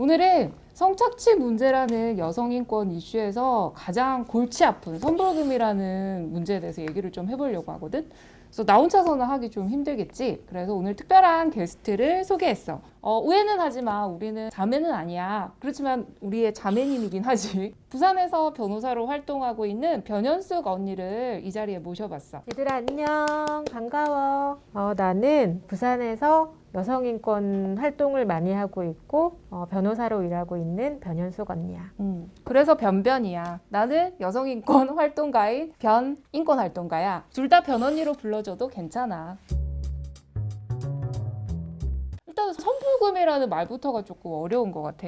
오늘은 성착취 문제라는 여성인권 이슈에서 가장 골치 아픈 선불금이라는 문제에 대해서 얘기를 좀 해보려고 하거든. 그래서 나 혼자서는 하기 좀 힘들겠지. 그래서 오늘 특별한 게스트를 소개했어. 오해는 하지 마. 우리는 자매는 아니야. 그렇지만 우리의 자매님이긴 하지. 부산에서 변호사로 활동하고 있는 변현숙 언니를 이 자리에 모셔봤어. 얘들아 안녕, 반가워. 나는 부산에서 여성인권 활동을 많이 하고 있고 변호사로 일하고 있는 변현숙 언니야. 그래서 변변이야. 나는 여성인권 활동가인 변인권 활동가야. 둘 다 변언니로 불러줘도 괜찮아. 일단 선불금이라는 말부터가 조금 어려운 것 같아.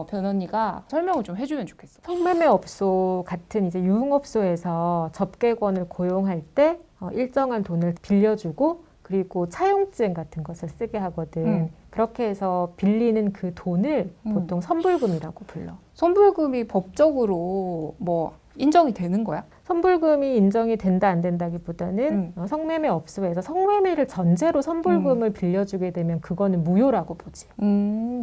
변언니가 설명을 좀 해주면 좋겠어. 성매매업소 같은 이제 유흥업소에서 접객원을 고용할 때 일정한 돈을 빌려주고 그리고 차용증 같은 것을 쓰게 하거든. 그렇게 해서 빌리는 그 돈을 보통 선불금이라고 불러. 선불금이 법적으로 뭐 인정이 되는 거야? 선불금이 인정이 된다 안 된다기보다는 성매매 업소에서 성매매를 전제로 선불금을 빌려주게 되면 그거는 무효라고 보지.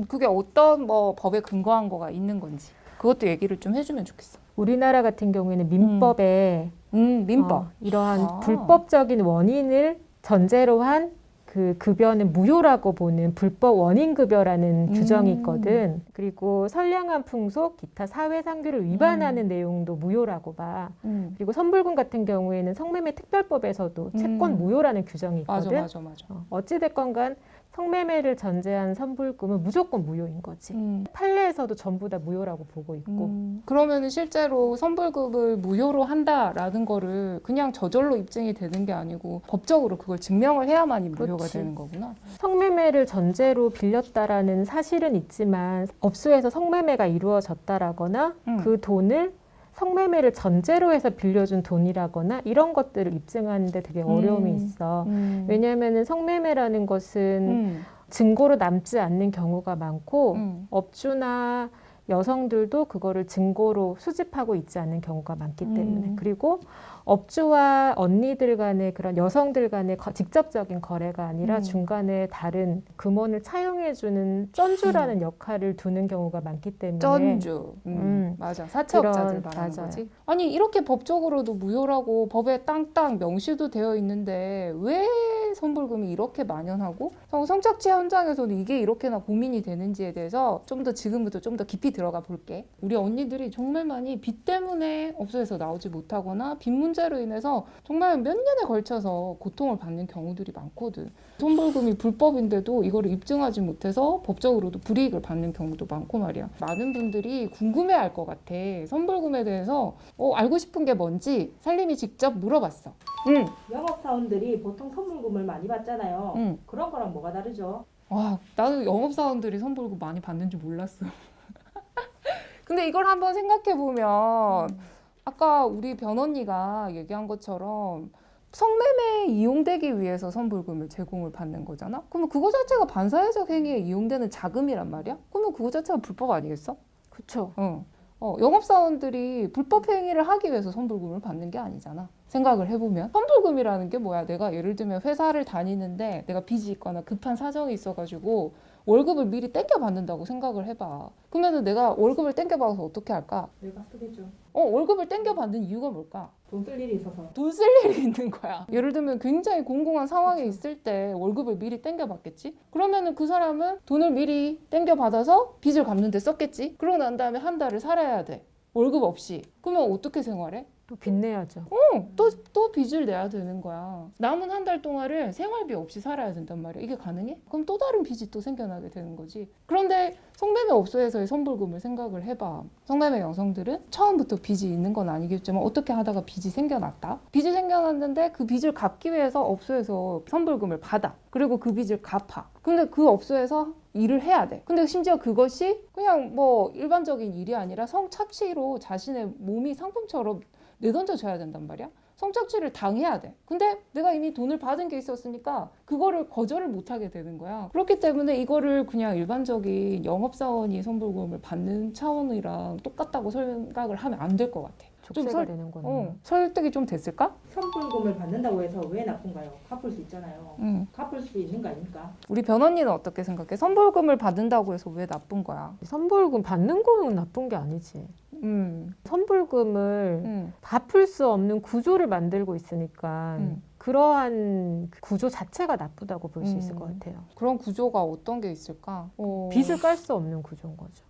그게 어떤 뭐 법에 근거한 거가 있는 건지 그것도 얘기를 좀 해주면 좋겠어. 우리나라 같은 경우에는 민법에 민법 이러한 불법적인 원인을 전제로 한 그 급여는 무효라고 보는 불법 원인급여라는 규정이 있거든. 그리고 선량한 풍속, 기타 사회상규를 위반하는 내용도 무효라고 봐. 그리고 선불금 같은 경우에는 성매매 특별법에서도 채권 무효라는 규정이 있거든. 맞아. 어찌됐건 간 성매매를 전제한 선불금은 무조건 무효인 거지. 판례에서도 전부 다 무효라고 보고 있고. 그러면은 실제로 선불금을 무효로 한다라는 거를 그냥 저절로 입증이 되는 게 아니고 법적으로 그걸 증명을 해야만이 무효가 그렇지. 되는 거구나. 성매매를 전제로 빌렸다라는 사실은 있지만 업소에서 성매매가 이루어졌다라거나 그 돈을 성매매를 전제로 해서 빌려준 돈이라거나 이런 것들을 입증하는데 되게 어려움이 있어. 왜냐하면 성매매라는 것은 증거로 남지 않는 경우가 많고 업주나 여성들도 그거를 증거로 수집하고 있지 않는 경우가 많기 때문에 그리고 업주와 언니들 간의 그런 여성들 간의 직접적인 거래가 아니라 중간에 다른 금원을 차용해주는 쩐주라는 역할을 두는 경우가 많기 때문에 쩐주. 맞아. 사채업자들 말하는 맞아요. 거지. 아니 이렇게 법적으로도 무효라고 법에 땅땅 명시도 되어 있는데 왜 선불금이 이렇게 만연하고 성착취 현장에서는 이게 이렇게나 고민이 되는지에 대해서 좀 더 지금부터 좀 더 깊이 들어가 볼게. 우리 언니들이 정말 많이 빚 때문에 업소에서 나오지 못하거나 빚 문제로 인해서 정말 몇 년에 걸쳐서 고통을 받는 경우들이 많거든. 선불금이 불법인데도 이거를 입증하지 못해서 법적으로도 불이익을 받는 경우도 많고 말이야. 많은 분들이 궁금해할 것 같아. 선불금에 대해서 알고 싶은 게 뭔지 살림이 직접 물어봤어. 영업사원들이 보통 선불금을 많이 받잖아요. 그런 거랑 뭐가 다르죠? 와, 나도 영업사원들이 선불금 많이 받는지 몰랐어. 근데 이걸 한번 생각해보면 아까 우리 변언니가 얘기한 것처럼 성매매에 이용되기 위해서 선불금을 제공을 받는 거잖아? 그러면 그거 자체가 반사회적 행위에 이용되는 자금이란 말이야? 그러면 그거 자체가 불법 아니겠어? 그렇죠. 영업사원들이 불법 행위를 하기 위해서 선불금을 받는 게 아니잖아. 생각을 해보면 선불금이라는 게 뭐야? 내가 예를 들면 회사를 다니는데 내가 빚이 있거나 급한 사정이 있어가지고 월급을 미리 땡겨 받는다고 생각을 해봐. 그러면은 내가 월급을 땡겨 받아서 어떻게 할까? 내가 쓰겠죠. 월급을 땡겨 받는 이유가 뭘까? 돈 쓸 일이 있어서. 돈 쓸 일이 있는 거야. 예를 들면 굉장히 공공한 상황에 있을 때 월급을 미리 땡겨 받겠지? 그러면은 그 사람은 돈을 미리 땡겨 받아서 빚을 갚는 데 썼겠지? 그러고 난 다음에 한 달을 살아야 돼. 월급 없이. 그러면 어떻게 생활해? 또 빚내야죠. 또 빚을 내야 되는 거야. 남은 한 달 동안을 생활비 없이 살아야 된단 말이야. 이게 가능해? 그럼 또 다른 빚이 또 생겨나게 되는 거지. 그런데 성매매 업소에서의 선불금을 생각을 해봐. 성매매 여성들은 처음부터 빚이 있는 건 아니겠지만 어떻게 하다가 빚이 생겨났다. 빚이 생겨났는데 그 빚을 갚기 위해서 업소에서 선불금을 받아. 그리고 그 빚을 갚아. 근데 그 업소에서 일을 해야 돼. 근데 심지어 그것이 그냥 뭐 일반적인 일이 아니라 성착취로 자신의 몸이 상품처럼 내던져줘야 된단 말이야. 성착취를 당해야 돼. 근데 내가 이미 돈을 받은 게 있었으니까 그거를 거절을 못하게 되는 거야. 그렇기 때문에 이거를 그냥 일반적인 영업사원이 선불금을 받는 차원이랑 똑같다고 생각을 하면 안 될 것 같아. 족쇄가 설- 되는 거네요. 설득이 좀 됐을까? 선불금을 받는다고 해서 왜 나쁜가요? 갚을 수 있잖아요. 응. 갚을 수 있는 거 아닙니까? 우리 변호인은 어떻게 생각해? 선불금을 받는다고 해서 왜 나쁜 거야? 선불금 받는 거는 나쁜 게 아니지. 선불금을 갚을 수 없는 구조를 만들고 있으니까 그러한 구조 자체가 나쁘다고 볼 수 있을 것 같아요. 그런 구조가 어떤 게 있을까? 빚을 깔 수 없는 구조인 거죠.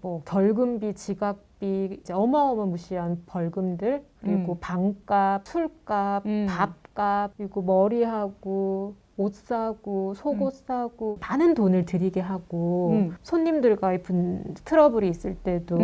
뭐 결금비, 지각비, 이제 어마어마무시한 벌금들, 그리고 방값, 술값, 밥값, 그리고 머리하고 옷 사고 속옷 사고 많은 돈을 들이게 하고 손님들과의 트러블이 있을 때도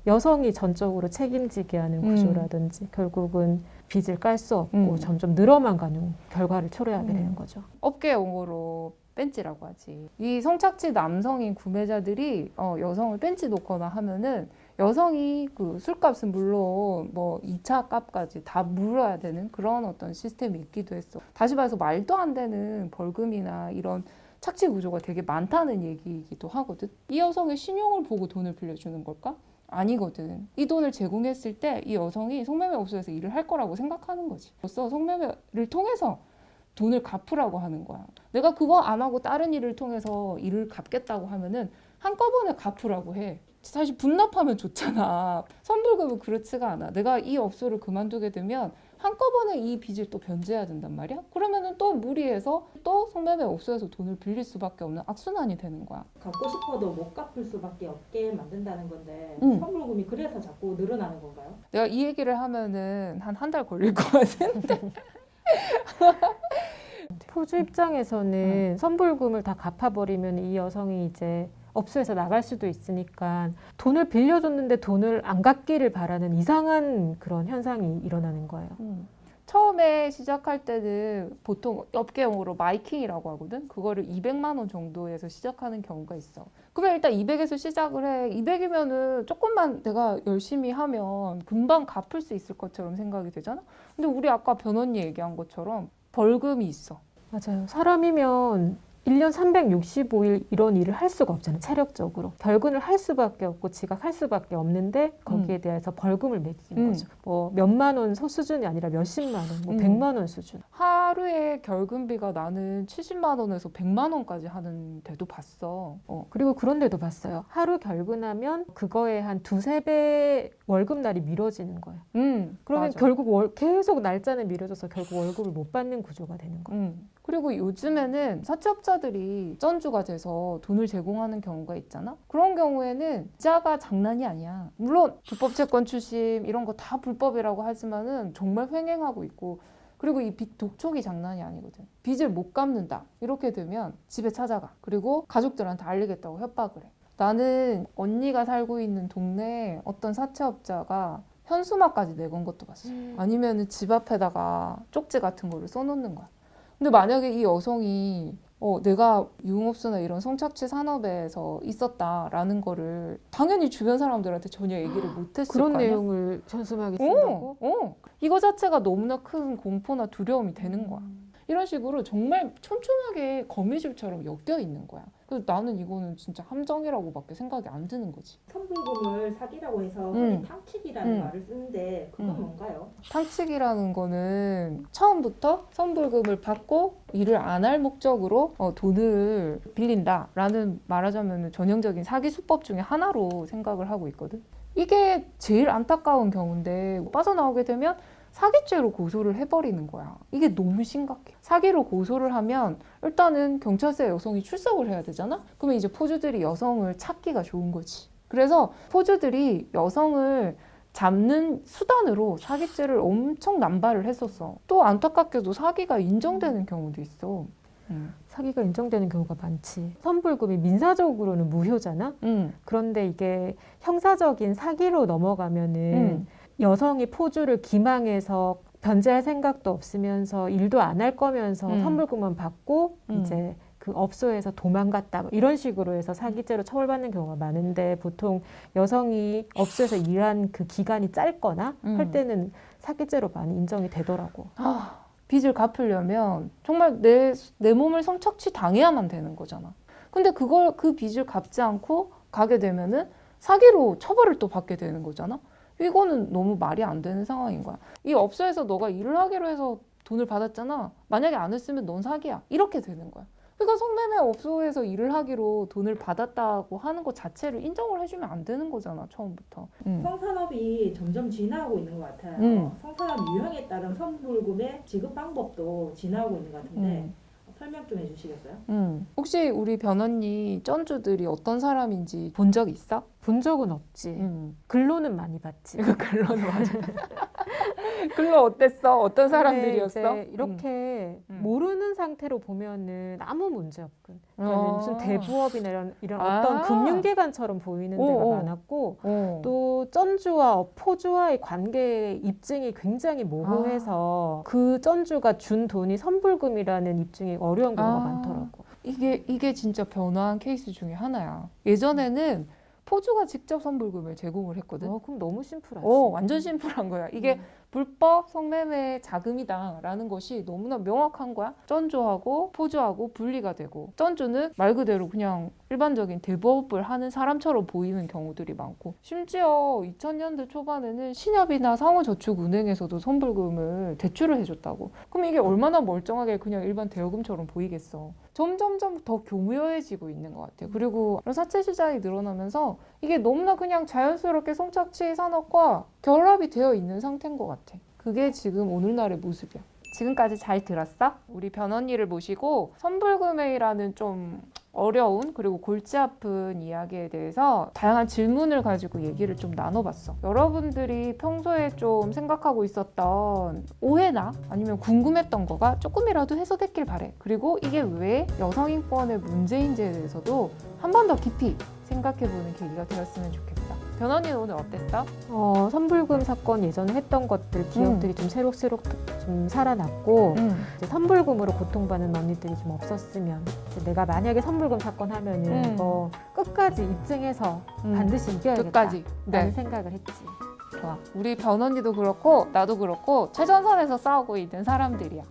여성이 전적으로 책임지게 하는 구조라든지 결국은 빚을 깔 수 없고 점점 늘어만 가는 결과를 초래하게 되는 거죠. 업계 용어로 벤치라고 하지. 이 성착취 남성인 구매자들이 여성을 벤치 놓거나 하면은 여성이 그 술값은 물론 뭐 2차 값까지 다 물어야 되는 그런 어떤 시스템이 있기도 했어. 다시 말해서 말도 안 되는 벌금이나 이런 착취 구조가 되게 많다는 얘기이기도 하거든. 이 여성의 신용을 보고 돈을 빌려주는 걸까? 아니거든. 이 돈을 제공했을 때 이 여성이 성매매 업소에서 일을 할 거라고 생각하는 거지. 벌써 성매매를 통해서 돈을 갚으라고 하는 거야. 내가 그거 안 하고 다른 일을 통해서 일을 갚겠다고 하면은 한꺼번에 갚으라고 해. 사실 분납하면 좋잖아. 선불금은 그렇지가 않아. 내가 이 업소를 그만두게 되면 한꺼번에 이 빚을 또 변제해야 된단 말이야. 그러면은 또 무리해서 또 성매매 업소에서 돈을 빌릴 수밖에 없는 악순환이 되는 거야. 갚고 싶어도 못 갚을 수밖에 없게 만든다는 건데 선불금이 그래서 자꾸 늘어나는 건가요? 내가 이 얘기를 하면은 한 달 걸릴 것 같은데. 포주 입장에서는 선불금을 다 갚아버리면 이 여성이 이제 업소에서 나갈 수도 있으니까 돈을 빌려줬는데 돈을 안 갚기를 바라는 이상한 그런 현상이 일어나는 거예요. 처음에 시작할 때는 보통 업계용어로 마이킹이라고 하거든. 그거를 200만 원 정도에서 시작하는 경우가 있어. 그러면 일단 200에서 시작을 해. 200이면은 조금만 내가 열심히 하면 금방 갚을 수 있을 것처럼 생각이 되잖아. 근데 우리 아까 변호인이 얘기한 것처럼 벌금이 있어. 맞아요. 사람이면 1년 365일 이런 일을 할 수가 없잖아요. 체력적으로. 결근을 할 수밖에 없고 지각할 수밖에 없는데 거기에 대해서 벌금을 매기는 거죠. 뭐 몇만 원 수준이 아니라 몇십만 원, 뭐 100만 원 수준. 하루에 결금비가 나는 70만 원에서 100만 원까지 하는 데도 봤어. 그리고 그런 데도 봤어요. 하루 결근하면 그거에 한 두세 배 월급날이 미뤄지는 거예요. 그러면 맞아. 결국 계속 날짜는 미뤄져서 결국 월급을 못 받는 구조가 되는 거예요. 그리고 요즘에는 사채업자들이 전주가 돼서 돈을 제공하는 경우가 있잖아. 그런 경우에는 이자가 장난이 아니야. 물론 불법 채권 출심 이런 거 다 불법이라고 하지만은 정말 횡행하고 있고, 그리고 이 빚 독촉이 장난이 아니거든. 빚을 못 갚는다 이렇게 되면 집에 찾아가. 그리고 가족들한테 알리겠다고 협박을 해. 나는 언니가 살고 있는 동네에 어떤 사채업자가 현수막까지 내건 것도 봤어. 아니면은 집 앞에다가 쪽지 같은 거를 써놓는 거야. 근데 만약에 이 여성이 내가 유흥업소나 이런 성착취 산업에서 있었다라는 거를 당연히 주변 사람들한테 전혀 얘기를 못했을 그런 거 아니야? 내용을 현수막에 쓴다고? 이거 자체가 너무나 큰 공포나 두려움이 되는 거야. 이런 식으로 정말 촘촘하게 거미줄처럼 엮여 있는 거야. 그래서 나는 이거는 진짜 함정이라고밖에 생각이 안 드는 거지. 선불금을 사기라고 해서 흔히 탕치기라는 말을 쓰는데 그건 뭔가요? 탕치기라는 거는 처음부터 선불금을 받고 일을 안 할 목적으로 돈을 빌린다라는, 말하자면 전형적인 사기 수법 중에 하나로 생각을 하고 있거든. 이게 제일 안타까운 경우인데 빠져나오게 되면 사기죄로 고소를 해버리는 거야. 이게 너무 심각해. 사기로 고소를 하면 일단은 경찰서에 여성이 출석을 해야 되잖아? 그러면 이제 포주들이 여성을 찾기가 좋은 거지. 그래서 포주들이 여성을 잡는 수단으로 사기죄를 엄청 남발을 했었어. 또 안타깝게도 사기가 인정되는 경우도 있어. 사기가 인정되는 경우가 많지. 선불금이 민사적으로는 무효잖아? 그런데 이게 형사적인 사기로 넘어가면은 여성이 포주를 기망해서 변제할 생각도 없으면서 일도 안 할 거면서 선불금만 받고 이제 그 업소에서 도망갔다 뭐 이런 식으로 해서 사기죄로 처벌받는 경우가 많은데, 보통 여성이 업소에서 일한 그 기간이 짧거나 할 때는 사기죄로 많이 인정이 되더라고. 빚을 갚으려면 정말 내 몸을 성착취 당해야만 되는 거잖아. 근데 그 빚을 갚지 않고 가게 되면은 사기로 처벌을 또 받게 되는 거잖아. 이거는 너무 말이 안 되는 상황인 거야. 이 업소에서 너가 일을 하기로 해서 돈을 받았잖아. 만약에 안 했으면 넌 사기야. 이렇게 되는 거야. 그러니까 성매매 업소에서 일을 하기로 돈을 받았다고 하는 것 자체를 인정을 해주면 안 되는 거잖아, 처음부터. 성산업이 점점 진화하고 있는 것 같아요. 성산업 유형에 따른 선불금의 지급 방법도 진화하고 있는 것 같은데 설명 좀 해주시겠어요? 혹시 우리 변언니 쩐주들이 어떤 사람인지 본 적 있어? 본 적은 없지. 글로는 많이 봤지. 이거 글로는 맞아. 글로 어땠어? 어떤 사람들이었어? 근데 이제 이렇게 모르는 상태로 보면은 아무 문제 없군. 그러니까 무슨 대부업이나 이런 어떤 금융기관처럼 보이는 데가 많았고 또 쩐주와 포주와의 관계 입증이 굉장히 모호해서 그 쩐주가 준 돈이 선불금이라는 입증이 어려운 경우가 많더라고. 이게 진짜 변화한 케이스 중에 하나야. 예전에는 포주가 직접 선불금을 제공을 했거든. 그럼 너무 심플하지. 완전 심플한 거야. 이게 불법 성매매 자금이다라는 것이 너무나 명확한 거야. 쩐주하고 포주하고 분리가 되고, 쩐주는 말 그대로 그냥 일반적인 대부업을 하는 사람처럼 보이는 경우들이 많고, 심지어 2000년대 초반에는 신협이나 상호저축은행에서도 선불금을 대출을 해줬다고. 그럼 이게 얼마나 멀쩡하게 그냥 일반 대여금처럼 보이겠어. 점점점 더 교묘해지고 있는 것 같아요. 그리고 사채 시장이 늘어나면서 이게 너무나 그냥 자연스럽게 성착취 산업과 결합이 되어 있는 상태인 것 같아. 그게 지금 오늘날의 모습이야. 지금까지 잘 들었어? 우리 변언니를 모시고 선불금이라는 좀 어려운 그리고 골치 아픈 이야기에 대해서 다양한 질문을 가지고 얘기를 좀 나눠봤어. 여러분들이 평소에 좀 생각하고 있었던 오해나 아니면 궁금했던 거가 조금이라도 해소됐길 바래. 그리고 이게 왜 여성인권의 문제인지에 대해서도 한 번 더 깊이 생각해보는 계기가 되었으면 좋겠어. 변언니는 오늘 어땠어? 선불금 사건 예전에 했던 것들 기억들이 좀 새록새록 좀 살아났고 이제 선불금으로 고통받는 언니들이 좀 없었으면 이제 내가 만약에 선불금 사건 하면은 이거 끝까지 입증해서 반드시 이겨야겠다 끝까지. 라는 생각을 했지. 좋아. 우리 변언니도 그렇고 나도 그렇고 최전선에서 싸우고 있는 사람들이야.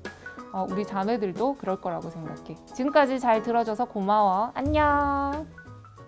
우리 자매들도 그럴 거라고 생각해. 지금까지 잘 들어줘서 고마워. 안녕.